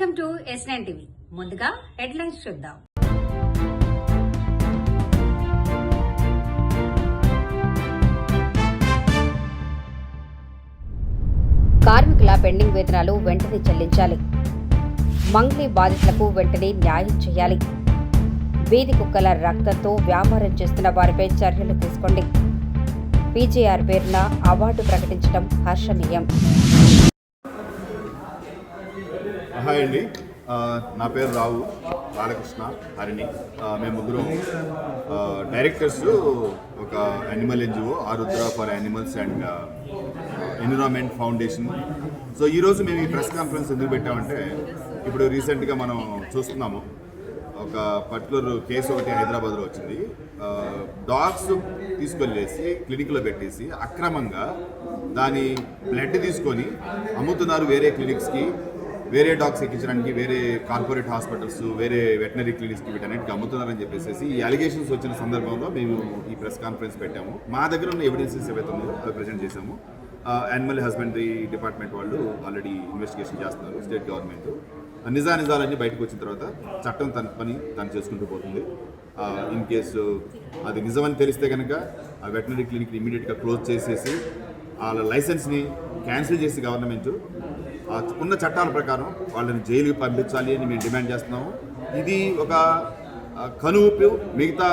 Welcome to S9 TV. ముందుగా headlines చూద్దాం. కార్మికుల పెండింగ్ వేతనాలు వెంటనే చెల్లించాలి. మంగ్లీ బాధితులకు వెంటనే న్యాయం చేయాలి. వీధి కుక్కల రక్తంతో వ్యాపారం చేస్తున్న వారిపై చర్యలు తీసుకోండి. పీజేఆర్ పేరున అవార్డు ప్రకటించడం హర్షణీయం. హాయ్ అండి, నా పేరు రావు బాలకృష్ణ హరిణి. మేము ముగ్గురు డైరెక్టర్స్ ఒక animal NGO Arudra for animals and environment foundation. So ఈరోజు మేము ఈ ప్రెస్ కాన్ఫరెన్స్ ఎందుకు పెట్టామంటే, ఇప్పుడు రీసెంట్గా మనం చూస్తున్నాము ఒక పర్టికులర్ కేసు ఒకటి హైదరాబాద్లో వచ్చింది. డాగ్స్ తీసుకెళ్ళేసి క్లినిక్లో పెట్టేసి అక్రమంగా దాని బ్లడ్ తీసుకొని అమ్ముతున్నారు వేరే క్లినిక్స్కి, వేరే డాగ్స్ ఎక్కించడానికి, వేరే కార్పొరేట్ హాస్పిటల్స్, వేరే వెటనరీ క్లినిక్స్కి వీటన్నిటికి అమ్ముతున్నారని చెప్పేసి ఈ అలిగేషన్స్ వచ్చిన సందర్భంలో మేము ఈ ప్రెస్ కాన్ఫరెన్స్ పెట్టాము. మా దగ్గర ఉన్న ఎవిడెన్సెస్ ఏవైతే ఉన్నాయో అవి ప్రజెంట్ చేశాము. యానిమల్ హస్బెండరీ డిపార్ట్మెంట్ వాళ్ళు ఆల్రెడీ ఇన్వెస్టిగేషన్ చేస్తున్నారు. స్టేట్ గవర్నమెంట్ నిజాలన్నీ బయటకు వచ్చిన తర్వాత చట్టం తన పని తను చేసుకుంటూ పోతుంది. ఇన్ కేసు అది నిజమని తెలిస్తే కనుక ఆ వెటనరీ క్లినిక్ని ఇమీడియట్గా క్లోజ్ చేసేసి వాళ్ళ లైసెన్స్ని క్యాన్సిల్ చేసి గవర్నమెంట్ ఉన్న చట్టాల ప్రకారం వాళ్ళని జైలుకి పంపించాలి అని మేము డిమాండ్ చేస్తున్నాము. ఇది ఒక కనువిప్పు. మిగతా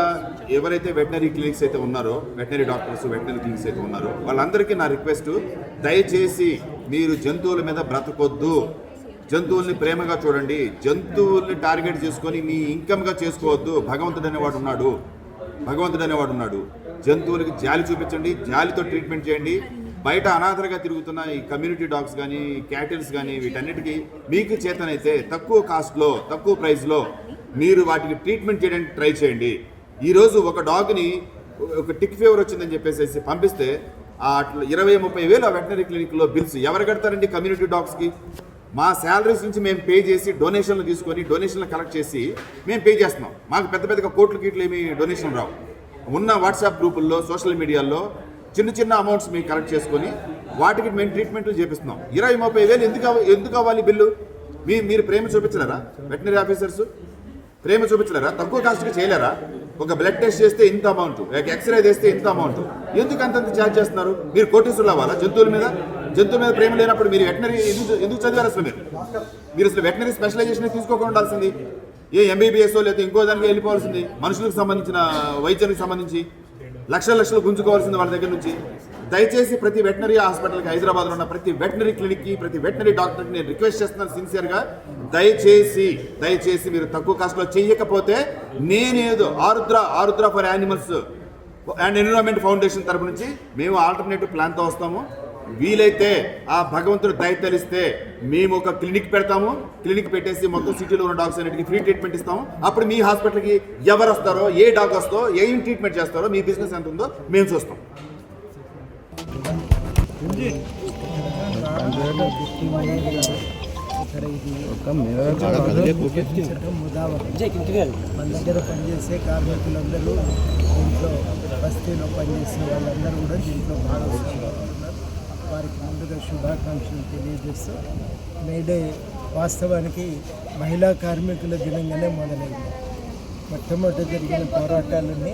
ఎవరైతే వెటనరీ క్లినిక్స్ అయితే ఉన్నారో, వెటనరీ డాక్టర్స్, వెటనరీ క్లినిక్స్ అయితే ఉన్నారో వాళ్ళందరికీ నా రిక్వెస్ట్, దయచేసి మీరు జంతువుల మీద బ్రతకొద్దు. జంతువుల్ని ప్రేమగా చూడండి. జంతువుల్ని టార్గెట్ చేసుకొని మీ ఇన్కమ్గా చేసుకోవద్దు. భగవంతుడు అనేవాడు ఉన్నాడు. జంతువులకి జాలి చూపించండి, జాలితో ట్రీట్మెంట్ చేయండి. బయట అనాథలుగా తిరుగుతున్న ఈ కమ్యూనిటీ డాగ్స్ కానీ, క్యాటిల్స్ కానీ వీటన్నిటికీ మీకు చేతనైతే తక్కువ కాస్ట్లో, తక్కువ ప్రైస్లో మీరు వాటికి ట్రీట్మెంట్ చేయడానికి ట్రై చేయండి. ఈరోజు ఒక డాగ్ని ఒక టిక్ ఫీవర్ వచ్చిందని చెప్పేసి పంపిస్తే 20-30 వేలు ఆ వెటనరీ క్లినిక్లో బిల్స్ ఎవరు కడతారండి? కమ్యూనిటీ డాగ్స్కి మా శాలరీస్ నుంచి మేము పే చేసి డొనేషన్లు తీసుకొని డొనేషన్లు కలెక్ట్ చేసి మేము పే చేస్తున్నాం. మాకు పెద్ద కోట్లు గీట్లు ఏమి డొనేషన్ రావు. ఉన్న వాట్సాప్ గ్రూపుల్లో, సోషల్ మీడియాలో చిన్న అమౌంట్స్ మేము కలెక్ట్ చేసుకొని వాటికి మేము ట్రీట్మెంట్లు చేపిస్తున్నాం. 20-30 వేలు ఎందుకు అవ్వాలి బిల్లు? మీరు ప్రేమ చూపించలేరా? వెటనరీ ఆఫీసర్స్ ప్రేమ చూపించలేరా? తక్కువ కాస్ట్కి చేయలేరా? ఒక బ్లడ్ టెస్ట్ చేస్తే ఇంత అమౌంట్, ఎక్స్రే చేస్తే ఇంత అమౌంట్, ఎందుకు అంతంత ఛార్జ్ చేస్తున్నారు? మీరు కోటీసులు అవ్వాలా జంతువుల మీద ప్రేమ లేనప్పుడు మీరు వెటనరీ ఎందుకు చదివారు? అసలు మీరు అసలు వెటనరీ స్పెషలైజేషన్ తీసుకోకుండా ఉండాల్సింది. MBBS లేదా ఇంకో దానికి వెళ్ళిపోవాల్సింది. మనుషులకు సంబంధించిన వైద్యానికి సంబంధించి లక్షలు గుంజుకోవాల్సింది వాళ్ళ దగ్గర నుంచి. దయచేసి ప్రతి వెటనరీ హాస్పిటల్కి, హైదరాబాద్లో ఉన్న ప్రతి వెటనరీ క్లినిక్కి, ప్రతి వెటనరీ డాక్టర్కి నేను రిక్వెస్ట్ చేస్తున్నాను సిన్సియర్గా, దయచేసి మీరు తక్కువ కాస్ట్లో చేయకపోతే నేనేదో Arudra for animals and environment foundation తరపు నుంచి మేము ఆల్టర్నేటివ్ ప్లాన్తో వస్తాము. వీలైతే ఆ భగవంతుడు దయ తెలిస్తే మేము ఒక క్లినిక్ పెడతాము. క్లినిక్ పెట్టేసి మొత్తం సిటీలో ఉన్న డాగ్స్ అన్నిటికీ ఫ్రీ ట్రీట్మెంట్ ఇస్తాము. అప్పుడు మీ హాస్పిటల్కి ఎవరు వస్తారో, ఏ డాగ్ వస్తారో, ఏం ట్రీట్మెంట్ చేస్తారో, మీ బిజినెస్ ఎంత ఉందో మేము చూస్తాం. మన దగ్గర పనిచేసే కార్మికులందరూ, దీంట్లో బస్తీలో పనిచేసే వాళ్ళందరూ కూడా దీంట్లో భాగస్వాములు ఉన్నారు. వారికి ముందుగా శుభాకాంక్షలు తెలియజేస్తూ, మేడే వాస్తవానికి మహిళా కార్మికుల దినంగానే మొదలైంది. మొట్టమొదటి జరిగిన పోరాటాలన్నీ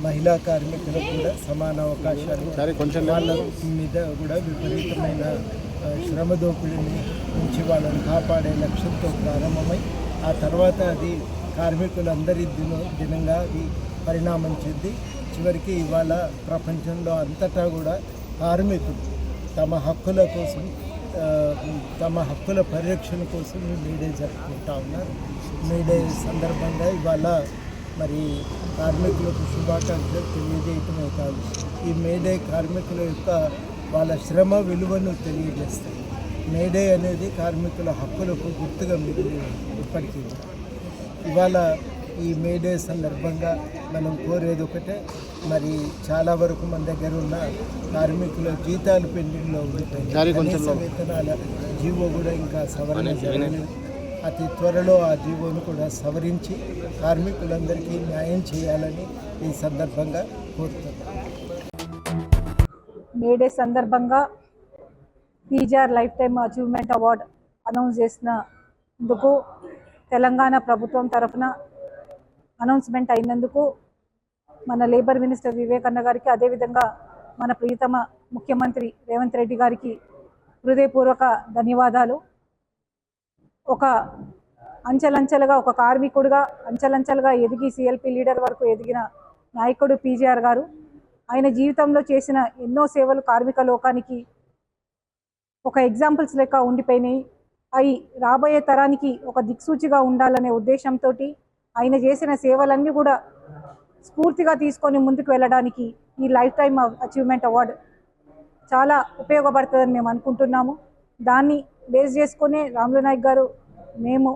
మహిళా కార్మికులకు కూడా సమాన అవకాశాలు, వాళ్ళ మీద కూడా విపరీతమైన శ్రమ దోపిడీని నుంచి వాళ్ళని కాపాడే లక్ష్యంతో ప్రారంభమై ఆ తర్వాత అది కార్మికులందరి దినంగా అది పరిణామం చెంది చివరికి ఇవాళ ప్రపంచంలో అంతటా కూడా కార్మికులు తమ హక్కుల కోసం, తమ హక్కుల పరిరక్షణ కోసం మేడే జరుపుకుంటా ఉన్నారు. మేడే సందర్భంగా ఇవాళ మరి కార్మికులకు శుభాకాంక్షలు తెలియజేయటమే కాదు, ఈ మేడే కార్మికుల యొక్క వాళ్ళ శ్రమ విలువను తెలియజేస్తాయి. మేడే అనేది కార్మికుల హక్కులకు గుర్తుగా మిగిలి ఇప్పటికీ. ఇవాళ ఈ మేడే సందర్భంగా మనం కోరేది ఒకటే, మరి చాలా వరకు మన దగ్గర ఉన్న కార్మికుల జీతాలు పెండింగ్లో ఉంటాయి. కనీస వేతనాల జీవో కూడా ఇంకా సవరణ జరగలేదు. అతి త్వరలో ఆ జీవోను కూడా సవరించి కార్మికులందరికీ న్యాయం చేయాలని ఈ సందర్భంగా కోరుతున్నాను. మేడే సందర్భంగా PGR lifetime achievement award announce చేసిన ఇందుకు తెలంగాణ ప్రభుత్వం తరఫున అనౌన్స్మెంట్ అయినందుకు మన లేబర్ మినిస్టర్ వివేక్ అన్న గారికి, అదేవిధంగా మన ప్రియతమ ముఖ్యమంత్రి రేవంత్ రెడ్డి గారికి హృదయపూర్వక ధన్యవాదాలు. ఒక అంచెలంచెలుగా ఒక కార్మికుడిగా అంచెలంచెలుగా ఎదిగి సిఎల్పి లీడర్ వరకు ఎదిగిన నాయకుడు పీజీఆర్ గారు ఆయన జీవితంలో చేసిన ఎన్నో సేవలు కార్మిక లోకానికి ఒక ఎగ్జాంపుల్స్ లెక్క ఉండిపోయినాయి. అవి రాబోయే తరానికి ఒక దిక్సూచిగా ఉండాలనే ఉద్దేశంతో ఆయన చేసిన సేవలన్నీ కూడా స్ఫూర్తిగా తీసుకొని ముందుకు వెళ్ళడానికి ఈ లైఫ్ టైమ్ అచీవ్మెంట్ అవార్డు చాలా ఉపయోగపడుతుందని మేము అనుకుంటున్నాము. దాన్ని బేస్ చేసుకునే రాములు నాయక్ గారు మేము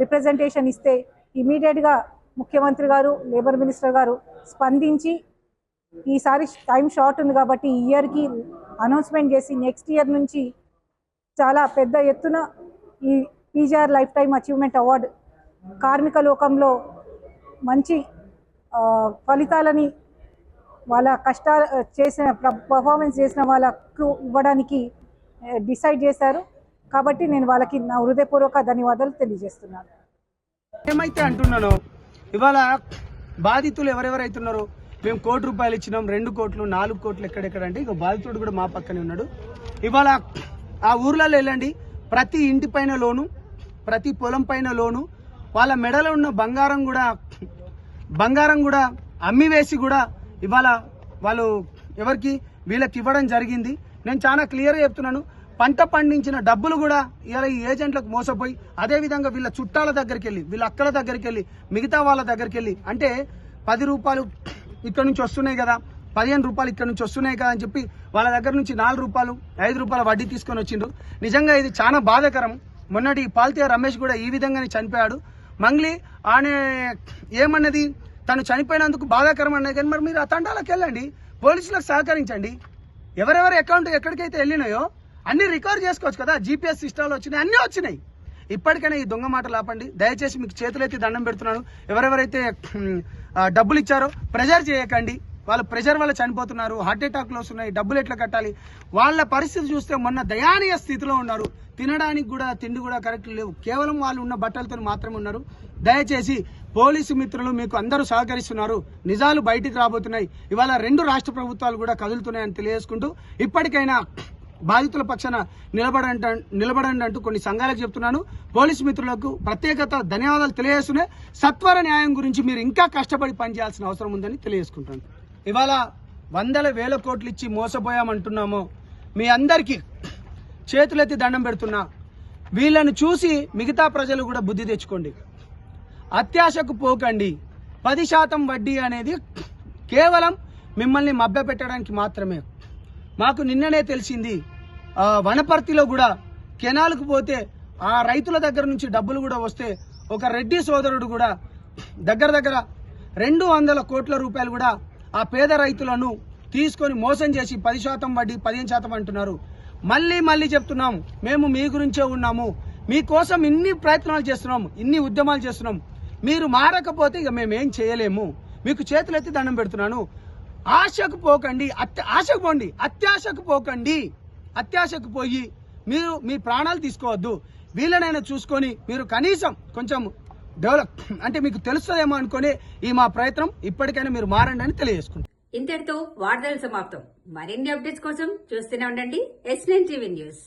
రిప్రజెంటేషన్ ఇస్తే ఇమీడియట్గా ముఖ్యమంత్రి గారు, లేబర్ మినిస్టర్ గారు స్పందించి ఈసారి టైం షార్ట్ ఉంది కాబట్టి ఈ ఇయర్కి అనౌన్స్మెంట్ చేసి నెక్స్ట్ ఇయర్ నుంచి చాలా పెద్ద ఎత్తున ఈ PGR lifetime achievement award కార్మిక లోకంలో మంచి ఫలితాలని వాళ్ళ కష్టాలు చేసిన పర్ఫార్మెన్స్ చేసిన వాళ్ళకు ఇవ్వడానికి డిసైడ్ చేశారు. కాబట్టి నేను వాళ్ళకి నా హృదయపూర్వక ధన్యవాదాలు తెలియజేస్తున్నాను. ఏమైతే అంటున్నానో ఇవాళ బాధితులు ఎవరెవరైతున్నారో మేము ₹1 ఇచ్చినాం, 2 కోట్లు, 4 కోట్లు ఎక్కడెక్కడ అంటే ఇక బాధితుడు కూడా మా పక్కనే ఉన్నాడు. ఇవాళ ఆ ఊర్లలో వెళ్ళండి, ప్రతి ఇంటి పైన లోను, ప్రతి పొలం పైన లోను, వాళ్ళ మెడలో ఉన్న బంగారం కూడా అమ్మివేసి కూడా ఇవాళ వాళ్ళు వీళ్ళకి ఇవ్వడం జరిగింది. నేను చాలా క్లియర్గా చెప్తున్నాను, పంట పండించిన డబ్బులు కూడా ఇలా ఈ ఏజెంట్లకు మోసపోయి అదేవిధంగా వీళ్ళ చుట్టాల దగ్గరికి వెళ్ళి, వీళ్ళ అక్కల దగ్గరికి వెళ్ళి, మిగతా వాళ్ళ దగ్గరికి వెళ్ళి అంటే ₹10 ఇక్కడ నుంచి వస్తున్నాయి కదా, ₹15 ఇక్కడ నుంచి వస్తున్నాయి కదా అని చెప్పి వాళ్ళ దగ్గర నుంచి ₹4, ₹5 వడ్డీ తీసుకొని వచ్చిండ్రు. నిజంగా ఇది చాలా బాధాకరం. మొన్నటి పాల్తీయ రమేష్ కూడా ఈ విధంగానే చనిపోయాడు. మంగ్లీ ఆయన ఏమన్నది, తను చనిపోయినందుకు బాధాకరం అన్నది. కానీ మరి మీరు ఆ తండాలకు వెళ్ళండి, పోలీసులకు సహకరించండి. ఎవరెవరి అకౌంట్ ఎక్కడికైతే వెళ్ళినాయో అన్ని రికవర్ చేసుకోవచ్చు కదా. GPS సిస్టంలు వచ్చినాయి, అన్నీ వచ్చినాయి. ఇప్పటికైనా ఈ దొంగ మాటలు ఆపండి దయచేసి. మీకు చేతులైతే దండం పెడుతున్నాను. ఎవరెవరైతే డబ్బులు ఇచ్చారో ప్రెజర్ చేయకండి. వాళ్ళ ప్రెజర్ వల్ల చనిపోతున్నారు, హార్ట్ అటాక్లు వస్తున్నాయి, డబ్బులు ఎట్లా కట్టాలి. వాళ్ళ పరిస్థితి చూస్తే మొన్న దయానీయ స్థితిలో ఉన్నారు. తినడానికి కూడా తిండి కూడా కరెక్ట్ లేవు. కేవలం వాళ్ళు ఉన్న బట్టలతో మాత్రమే ఉన్నారు. దయచేసి పోలీసు మిత్రులు మీకు అందరూ సహకరిస్తున్నారు. నిజాలు బయటికి రాబోతున్నాయి. ఇవాళ 2 రాష్ట్ర ప్రభుత్వాలు కూడా కదులుతున్నాయని తెలియజేసుకుంటూ ఇప్పటికైనా బాధితుల పక్షాన నిలబడండి అంటూ కొన్ని సంఘాలకు చెప్తున్నాను. పోలీసు మిత్రులకు ప్రత్యేకత ధన్యవాదాలు తెలియజేస్తున్నాయి. సత్వర న్యాయం గురించి మీరు ఇంకా కష్టపడి పనిచేయాల్సిన అవసరం ఉందని తెలియజేసుకుంటాను. ఇవాళ 100,000 కోట్లు ఇచ్చి మోసపోయామంటున్నాము. మీ అందరికీ చేతులెత్తి దండం పెడుతున్నా. వీళ్ళను చూసి మిగతా ప్రజలు కూడా బుద్ధి తెచ్చుకోండి. అత్యాశకు పోకండి. 10% వడ్డీ అనేది కేవలం మిమ్మల్ని మభ్యపెట్టడానికి మాత్రమే. మాకు నిన్ననే తెలిసింది, వనపర్తిలో కూడా కెనాల్కు పోతే ఆ రైతుల దగ్గర నుంచి డబ్బులు కూడా వస్తే ఒక రెడ్డి సోదరుడు కూడా దగ్గర 200 కోట్ల రూపాయలు కూడా ఆ పేద రైతులను తీసుకొని మోసం చేసి 10% వడ్డీ 15% అంటున్నారు. మళ్ళీ చెప్తున్నాం, మేము మీ గురించే ఉన్నాము. మీకోసం ఇన్ని ప్రయత్నాలు చేస్తున్నాం, ఇన్ని ఉద్యమాలు చేస్తున్నాం. మీరు మారకపోతే ఇక మేమేం చేయలేము. మీకు చేతులెత్తి దండం పెడుతున్నాను. ఆశకు పోకండి, ఆశకు పోండి, అత్యాశకు పోకండి. అత్యాశకు పోయి మీరు మీ ప్రాణాలు తీసుకోవద్దు. వీళ్ళనైనా చూసుకొని మీరు కనీసం కొంచెం డెవలప్ అంటే మీకు తెలుస్తుందేమో అనుకుని ఈ మా ప్రయత్నం. ఇప్పటికైనా మీరు మారండి అని తెలియజేసుకుంటాం. ఇంతటితో వార్తలు సమాప్తం. మరిన్ని అప్డేట్స్ కోసం చూస్తూనే ఉండండి S9 TV న్యూస్.